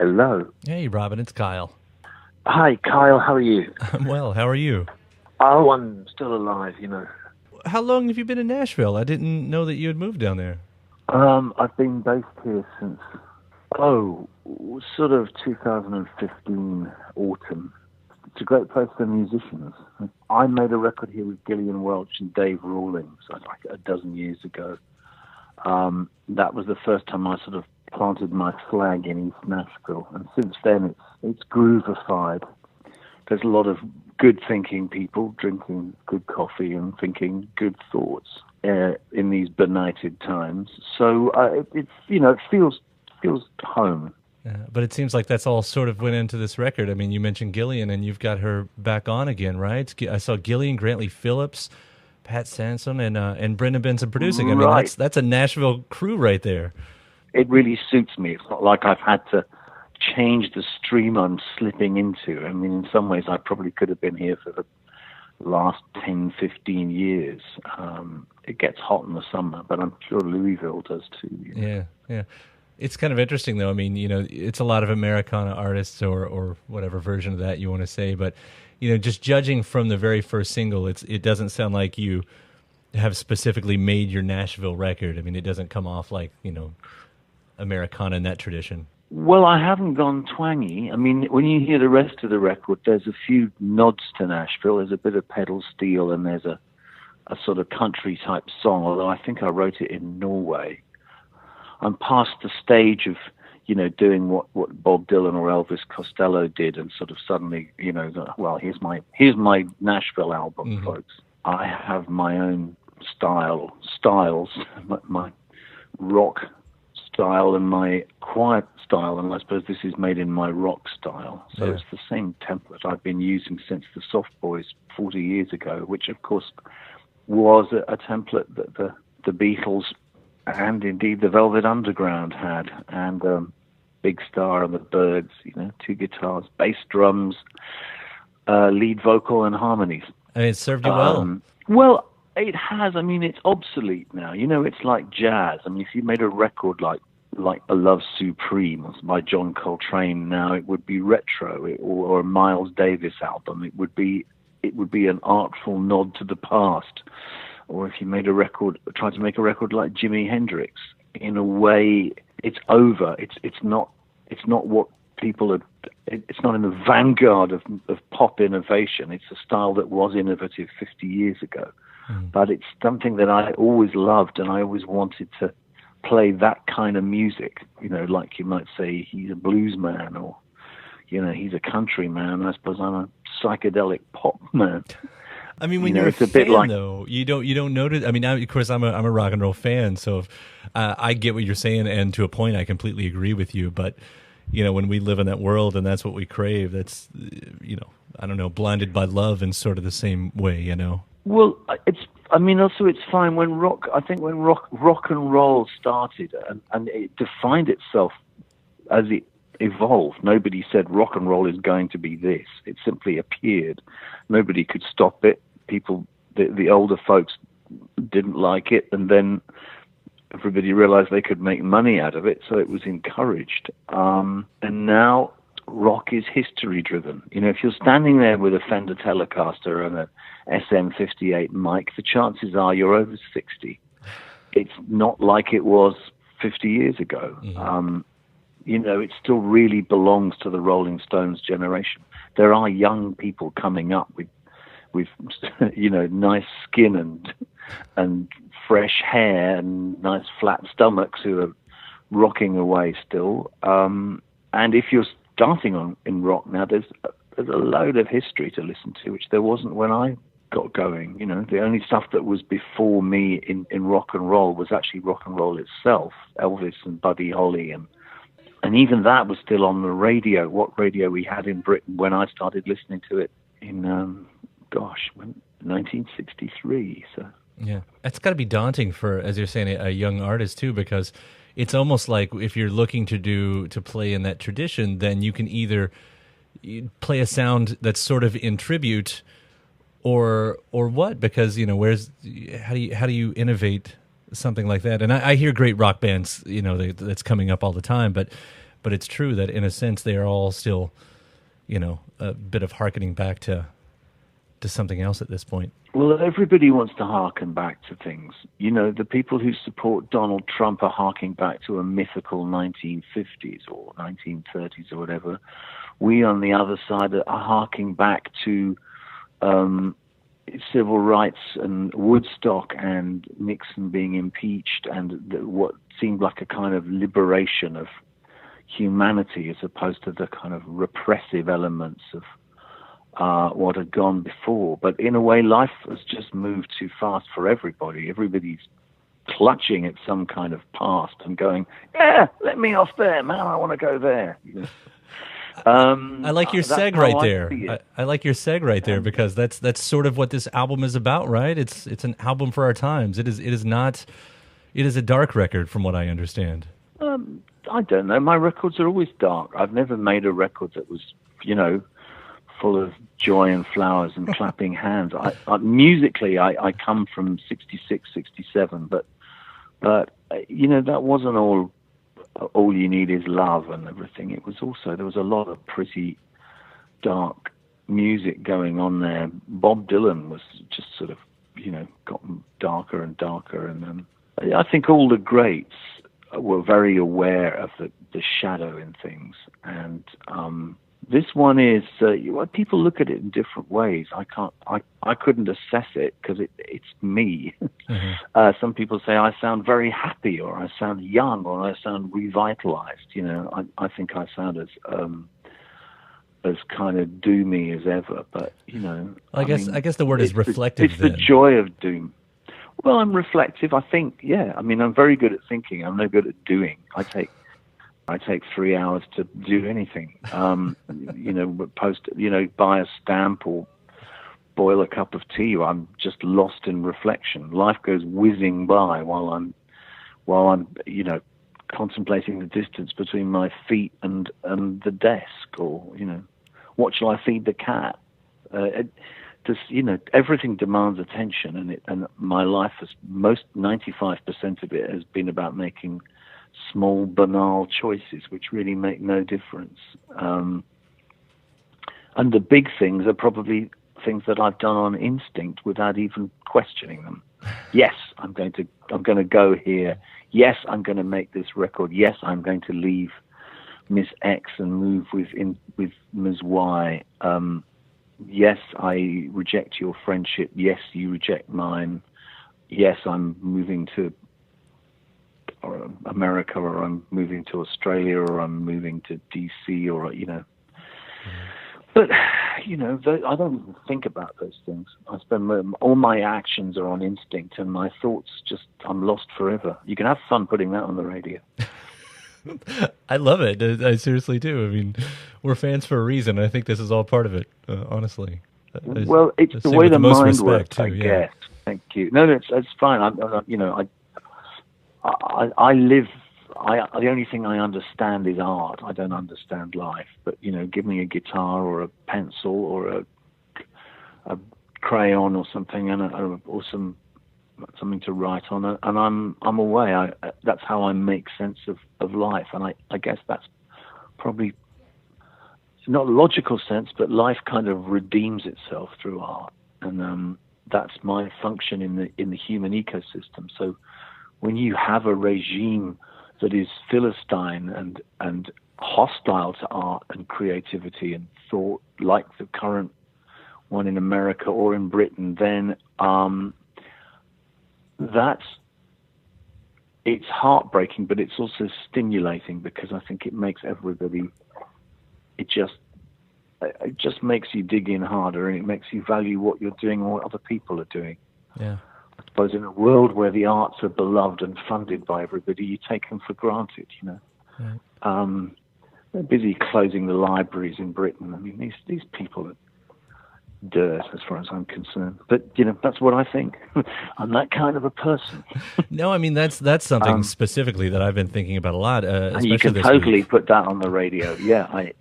Hello. Hey, Robyn, it's Kyle. Hi, Kyle. How are you? I'm well. How are you? Oh, I'm still alive, you know. How long have you been in Nashville? I didn't know that you had moved down there. I've been based here since, sort of 2015 autumn. It's a great place for musicians. I made a record here with Gillian Welch and Dave Rawlings like a dozen years ago. That was the first time I sort of planted my flag in East Nashville, and since then it's groovified. There's a lot of good thinking people drinking good coffee and thinking good thoughts in these benighted times. So it feels home. But it seems like that's all sort of went into this record. I mean, you mentioned Gillian, and you've got her back on again, right? I saw Gillian, Grantley Phillips, Pat Sanson, and Brendan Benson producing. I mean, that's a Nashville crew right there. It really suits me. It's not like I've had to change the stream I'm slipping into. I mean, in some ways, I probably could have been here for the last 10, 15 years. It gets hot in the summer, but I'm sure Louisville does too. You know? Yeah. It's kind of interesting, though. I mean, it's a lot of Americana artists or whatever version of that you want to say. But, just judging from the very first single, it doesn't sound like you have specifically made your Nashville record. I mean, it doesn't come off like, Americana in that tradition. Well, I haven't gone twangy. I mean, when you hear the rest of the record, there's a few nods to Nashville. There's a bit of pedal steel, and there's a sort of country-type song, although I think I wrote it in Norway. I'm past the stage of, doing what Bob Dylan or Elvis Costello did, and sort of suddenly, well, here's my Nashville album, folks. I have my own styles, my rock style and my quiet style, and I suppose this is made in my rock style. So It's the same template I've been using since the Soft Boys 40 years ago, which of course was a template that the Beatles and indeed the Velvet Underground had, and Big Star and the Byrds, 2 guitars, bass drums, lead vocal and harmonies. And it served you well. Well, it has. I mean, it's obsolete now. It's like jazz. I mean, if you made a record like A Love Supreme by John Coltrane now, it would be retro, or a Miles Davis album. It would be an artful nod to the past. Or if you tried to make a record like Jimi Hendrix, in a way, it's over. It's not what people are. It's not in the vanguard of pop innovation. It's a style that was innovative 50 years ago. But it's something that I always loved, and I always wanted to play that kind of music. Like you might say, he's a blues man, or he's a country man. I suppose I'm a psychedelic pop man. I mean, when you're a fan, though, you don't notice. I mean, now, of course, I'm a rock and roll fan, so I get what you're saying, and to a point, I completely agree with you. But when we live in that world and that's what we crave, that's I don't know, blinded by love in sort of the same way, Well, it's fine when rock and roll started and it defined itself as it evolved. Nobody said rock and roll is going to be this. It simply appeared. Nobody could stop it. People, the older folks didn't like it, and then everybody realized they could make money out of it, so it was encouraged. And now rock is history driven. If you're standing there with a Fender Telecaster and a SM58 mic, the chances are you're over 60. It's not like it was 50 years ago. It still really belongs to the Rolling Stones generation. There are young people coming up with nice skin and fresh hair and nice flat stomachs who are rocking away still. And if you're starting in rock now, there's a load of history to listen to, which there wasn't when I got going. The only stuff that was before me in rock and roll was actually rock and roll itself, Elvis and Buddy Holly, and even that was still on the radio. What radio we had in Britain when I started listening to it in 1963. So yeah, that's got to be daunting for, as you're saying, a young artist too, because it's almost like if you're looking to play in that tradition, then you can either play a sound that's sort of in tribute, or what? Because how do you innovate something like that? And I hear great rock bands, that's coming up all the time, but but it's true that in a sense they are all still, a bit of hearkening back to something else at this point. Well, everybody wants to harken back to things. The people who support Donald Trump are harking back to a mythical 1950s or 1930s or whatever. We on the other side are harking back to civil rights and Woodstock and Nixon being impeached and what seemed like a kind of liberation of humanity as opposed to the kind of repressive elements of what had gone before. But in a way, life has just moved too fast for everybody. Everybody's clutching at some kind of past and going, yeah, let me off there, man, I want to go there. I like your seg right there. I like your seg right there because that's sort of what this album is about, right? It's an album for our times. It is a dark record from what I understand. I don't know. My records are always dark. I've never made a record that was, full of joy and flowers and clapping hands. Musically, I come from 66, 67, but that wasn't all you need is love and everything. It was also, there was a lot of pretty dark music going on there. Bob Dylan was just sort of, gotten darker and darker. And I think all the greats were very aware of the shadow in things. And this one is, people look at it in different ways. I couldn't assess it because it's me. Mm-hmm. Some people say I sound very happy, or I sound young, or I sound revitalized. I think I sound as kind of doomy as ever. But I guess the word is reflective. It's the joy of doom. Well, I'm reflective. I think, yeah. I mean, I'm very good at thinking. I'm no good at doing. I take 3 hours to do anything. Buy a stamp or boil a cup of tea. I'm just lost in reflection. Life goes whizzing by while I'm contemplating the distance between my feet and the desk, or what shall I feed the cat? Everything demands attention, and my life has 95% of it has been about making small, banal choices which really make no difference. And the big things are probably things that I've done on instinct without even questioning them. Yes, I'm going to go here. Yes, I'm going to make this record. Yes, I'm going to leave Miss X and move with Ms. Y. Yes, I reject your friendship. Yes, you reject mine. Yes, I'm moving to America, or I'm moving to Australia, or I'm moving to DC, or But I don't even think about those things. I spend all my actions are on instinct, and my thoughts I'm lost forever. You can have fun putting that on the radio. I love it. I seriously do. I mean, we're fans for a reason. I think this is all part of it. Honestly. Well, it's the way the mind works, I guess. Thank you. No, it's fine. I live. The only thing I understand is art. I don't understand life. But give me a guitar or a pencil or a crayon or something, or something to write on it, and I'm away. That's how I make sense of life, and I guess that's probably not logical sense, but life kind of redeems itself through art, and that's my function in the human ecosystem. So when you have a regime that is philistine and hostile to art and creativity and thought, like the current one in America or in Britain, then it's heartbreaking, but it's also stimulating, because I think it makes everybody. It just makes you dig in harder, and it makes you value what you're doing and what other people are doing. Yeah. I suppose in a world where the arts are beloved and funded by everybody, you take them for granted, Right. They're busy closing the libraries in Britain. I mean, these people are dirt as far as I'm concerned. But, that's what I think. I'm that kind of a person. No, I mean, that's something specifically that I've been thinking about a lot. And you can totally put that on the radio. Yeah, I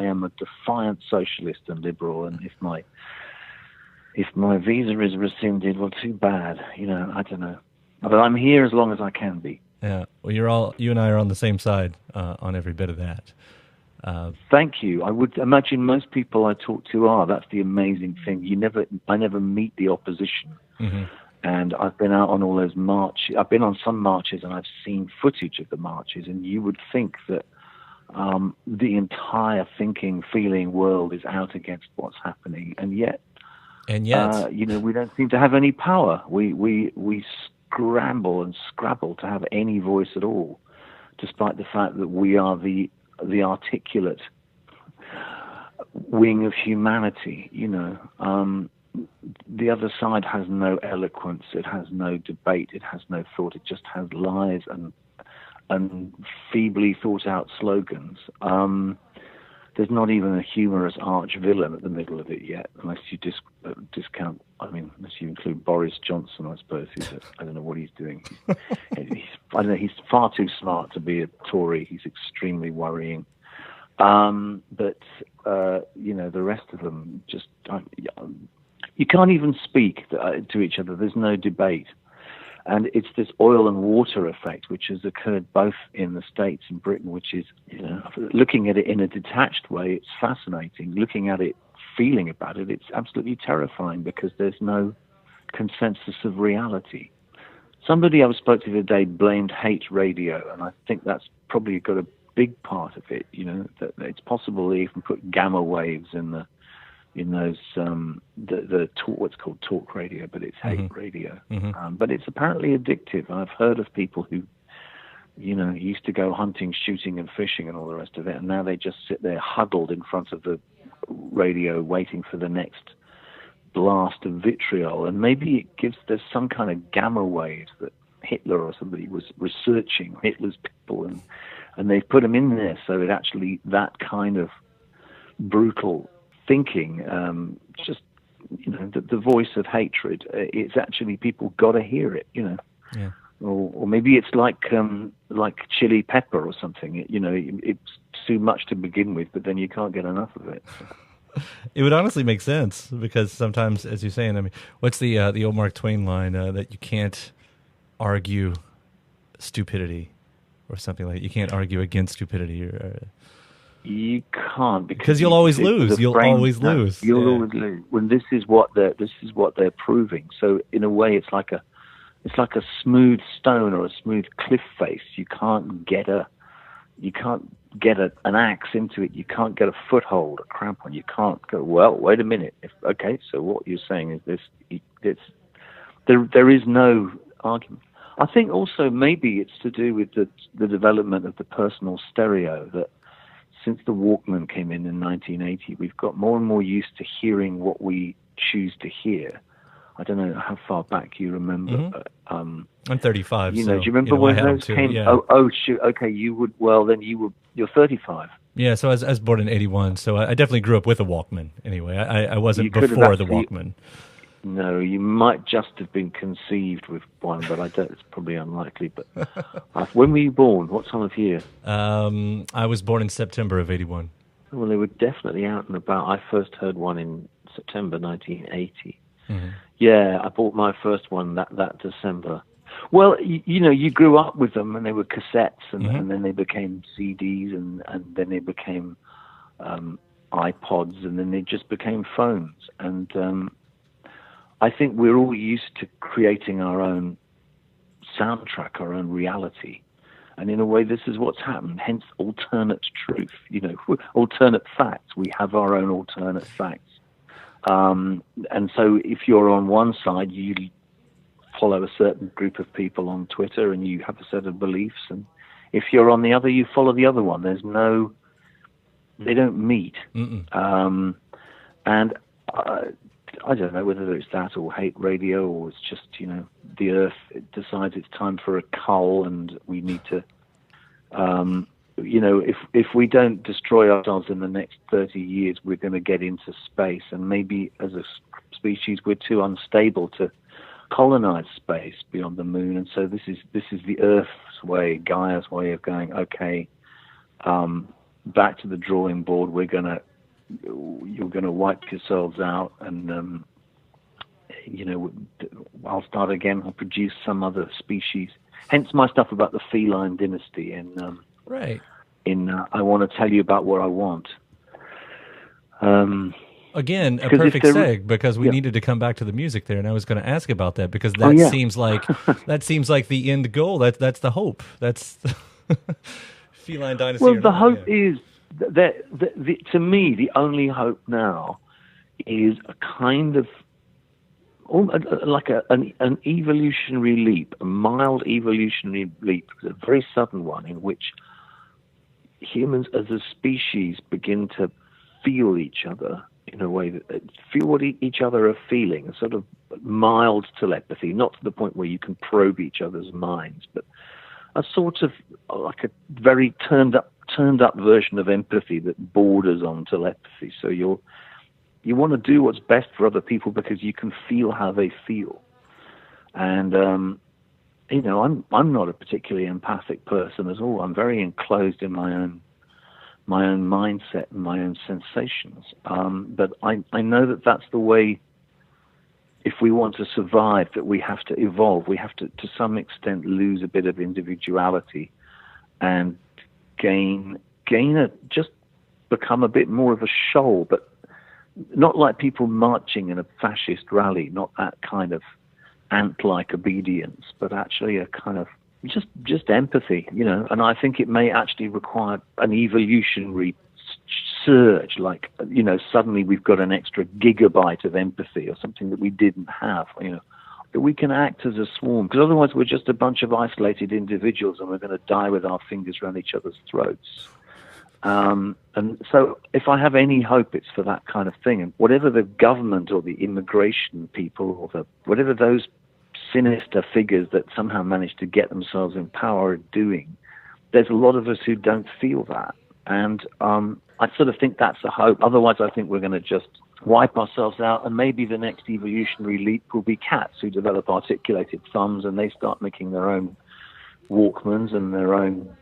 am a defiant socialist and liberal, and if my visa is rescinded, well, too bad. I don't know. But I'm here as long as I can be. Yeah. Well, you and I are on the same side on every bit of that. Thank you. I would imagine most people I talk to are. That's the amazing thing. I never meet the opposition. Mm-hmm. And I've been out on all those marches. I've been on some marches, and I've seen footage of the marches. And you would think that the entire thinking, feeling world is out against what's happening, and yet, we don't seem to have any power. We scramble and scrabble to have any voice at all, despite the fact that we are the articulate wing of humanity. The other side has no eloquence. It has no debate. It has no thought. It just has lies and feebly thought out slogans. There's not even a humorous arch villain at the middle of it yet, unless you discount. Unless you include Boris Johnson, I suppose. I don't know what he's doing. He's far too smart to be a Tory. He's extremely worrying. But the rest of them just. You can't even speak to each other. There's no debate. And it's this oil and water effect, which has occurred both in the States and Britain, which is, looking at it in a detached way, it's fascinating. Looking at it, feeling about it, it's absolutely terrifying because there's no consensus of reality. Somebody I spoke to the other day blamed hate radio, and I think that's probably got a big part of it, that it's possible they even put gamma waves in those the talk, what's called talk radio, but it's hate radio. Mm-hmm. But it's apparently addictive. I've heard of people who, used to go hunting, shooting, and fishing, and all the rest of it, and now they just sit there huddled in front of the radio, waiting for the next blast of vitriol. And maybe there's some kind of gamma waves that Hitler or somebody was researching, Hitler's people, and they've put them in there so it actually that kind of brutal thinking, the voice of hatred. It's actually people got to hear it, Yeah. Or maybe it's like chili pepper or something. It's too much to begin with, but then you can't get enough of it. It would honestly make sense because sometimes, as you're saying, what's the old Mark Twain line that you can't argue stupidity or something like that. You can't argue against stupidity or. You can't because you'll always lose. You'll always lose. You'll always lose. When this is what they're proving. So in a way, it's like a smooth stone or a smooth cliff face. You can't get an axe into it. You can't get a foothold, a crampon. You can't go. Well, wait a minute. So what you're saying is this. There is no argument. I think also maybe it's to do with the development of the personal stereo that. Since the Walkman came in 1980, we've got more and more used to hearing what we choose to hear. I don't know how far back you remember. Mm-hmm. I'm 35. Do you remember when those came? Yeah. Oh, shoot. Okay, you would. Well, then you're 35. Yeah, so I was born in 81, so I definitely grew up with a Walkman. Anyway, I wasn't before the Walkman. No, you might just have been conceived with one, but I don't. It's probably unlikely. But when were you born? What time of year? I was born in September of 81. Well, they were definitely out and about. I first heard one in September 1980. Mm-hmm. Yeah, I bought my first one that December. Well, you grew up with them, and they were cassettes, and then they became CDs, and then they became iPods, and then they just became phones, and. I think we're all used to creating our own soundtrack, our own reality. And in a way, this is what's happened, hence alternate truth, alternate facts. We have our own alternate facts. And so if you're on one side, you follow a certain group of people on Twitter and you have a set of beliefs. And if you're on the other, you follow the other one. They don't meet. I don't know whether it's that or hate radio or it's just, the earth decides it's time for a cull and we need to, if we don't destroy ourselves in the next 30 years, we're going to get into space. And maybe as a species, we're too unstable to colonize space beyond the moon. And so this is the Earth's way, Gaia's way of going, okay, back to the drawing board. You're going to wipe yourselves out, and I'll start again. I'll produce some other species. hence my stuff about the feline dynasty Right. in I Want to Tell You About What I Want. Again, a perfect seg, because we needed to come back to the music there, and I was going to ask about that, because that seems like the end goal. That's the hope. That's the feline dynasty. Well, the hope is that to me, the only hope now is a kind of like an evolutionary leap, a mild evolutionary leap, a very sudden one, in which humans as a species begin to feel each other in a way that feel what each other are feeling, a sort of mild telepathy, not to the point where you can probe each other's minds, but a sort of like a very turned up version of empathy that borders on telepathy. So you want to do what's best for other people because you can feel how they feel. And I'm not a particularly empathic person at all. I'm very enclosed in my own mindset and my own sensations. But I know that that's the way, if we want to survive, that we have to evolve. We have to some extent, lose a bit of individuality and just become a bit more of a shoal, but not like people marching in a fascist rally, not that kind of ant-like obedience, but actually a kind of just empathy, and I think it may actually require an evolutionary surge, like, suddenly we've got an extra gigabyte of empathy or something that we didn't have, that we can act as a swarm, because otherwise we're just a bunch of isolated individuals and we're going to die with our fingers around each other's throats. And so if I have any hope, it's for that kind of thing. And whatever the government or the immigration people or whatever those sinister figures that somehow manage to get themselves in power are doing, there's a lot of us who don't feel that. And I sort of think that's a hope. Otherwise, I think we're going to just wipe ourselves out, and maybe the next evolutionary leap will be cats who develop articulated thumbs and they start making their own Walkmans and their own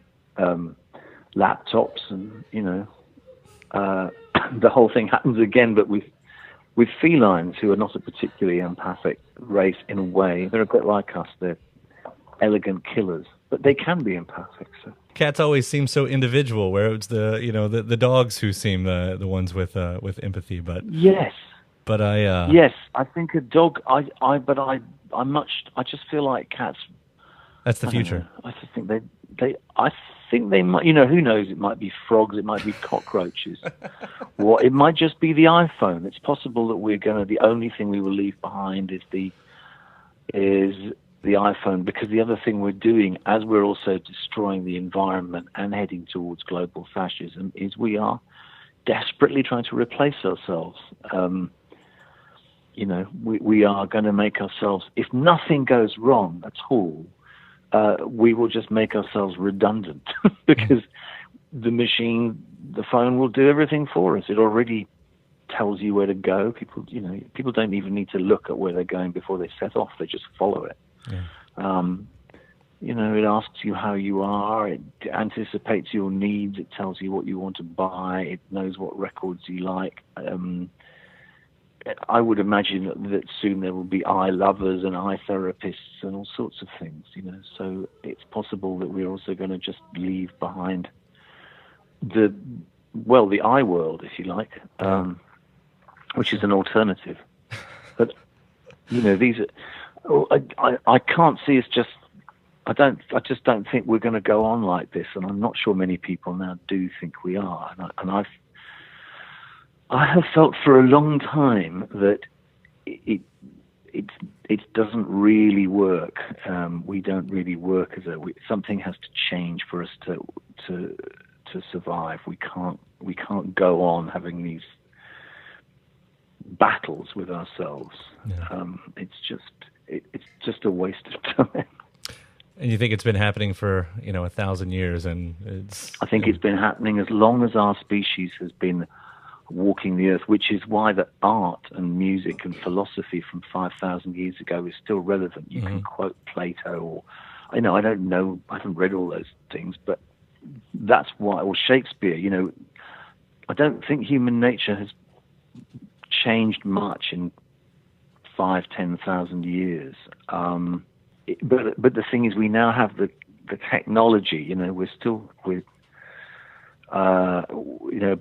laptops, and the whole thing happens again, but with felines who are not a particularly empathic race in a way. They're a bit like us. They're elegant killers, but they can be empathic. So cats always seem so individual, where it's the dogs who seem the ones with empathy. But yes, but yes, I think a dog. I just feel like cats. That's the future. I just think I think they might. Who knows? It might be frogs. It might be cockroaches. It might just be the iPhone. It's possible that the only thing we will leave behind is the iPhone, because the other thing we're doing, as we're also destroying the environment and heading towards global fascism, is we are desperately trying to replace ourselves. We are going to make ourselves, if nothing goes wrong at all, we will just make ourselves redundant because the phone will do everything for us. It already tells you where to go. People don't even need to look at where they're going before they set off. They just follow it. Yeah. It asks you how you are. It anticipates your needs. It tells you what you want to buy. It knows what records you like. I would imagine that soon there will be eye lovers and eye therapists and all sorts of things, So it's possible that we're also going to just leave behind the eye world, if you like, which is an alternative. But these are. I can't see us just. I just don't think we're going to go on like this, and I'm not sure many people now do think we are. I have felt for a long time that it doesn't really work. We don't really work something has to change for us to survive. We can't go on having these battles with ourselves. Yeah. It's just a waste of time. And you think it's been happening for 1,000 years, and I think it's been happening as long as our species has been walking the earth, which is why the art and music and philosophy from 5,000 years ago is still relevant. You can quote Plato, or I don't know, I haven't read all those things, but that's why, or Shakespeare. I don't think human nature has changed much in 5,000-10,000 years. but the thing is, we now have the technology. You know,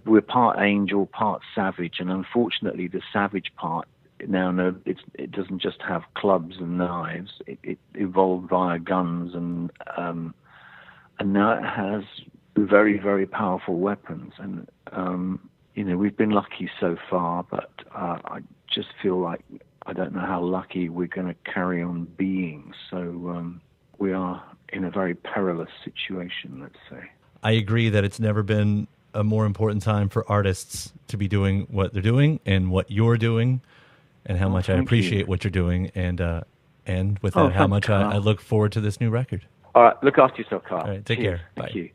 we're part angel, part savage, and unfortunately, the savage part now, no, it doesn't just have clubs and knives. It evolved via guns, and now it has very, very powerful weapons. And you know, we've been lucky so far, but I just feel like I don't know how lucky we're going to carry on being. So we are in a very perilous situation, let's say. I agree that it's never been a more important time for artists to be doing what they're doing and what you're doing, and how much I appreciate what you're doing. And with that, how much I look forward to this new record. All right, look after yourself, Kyle. All right, take care. Thank you.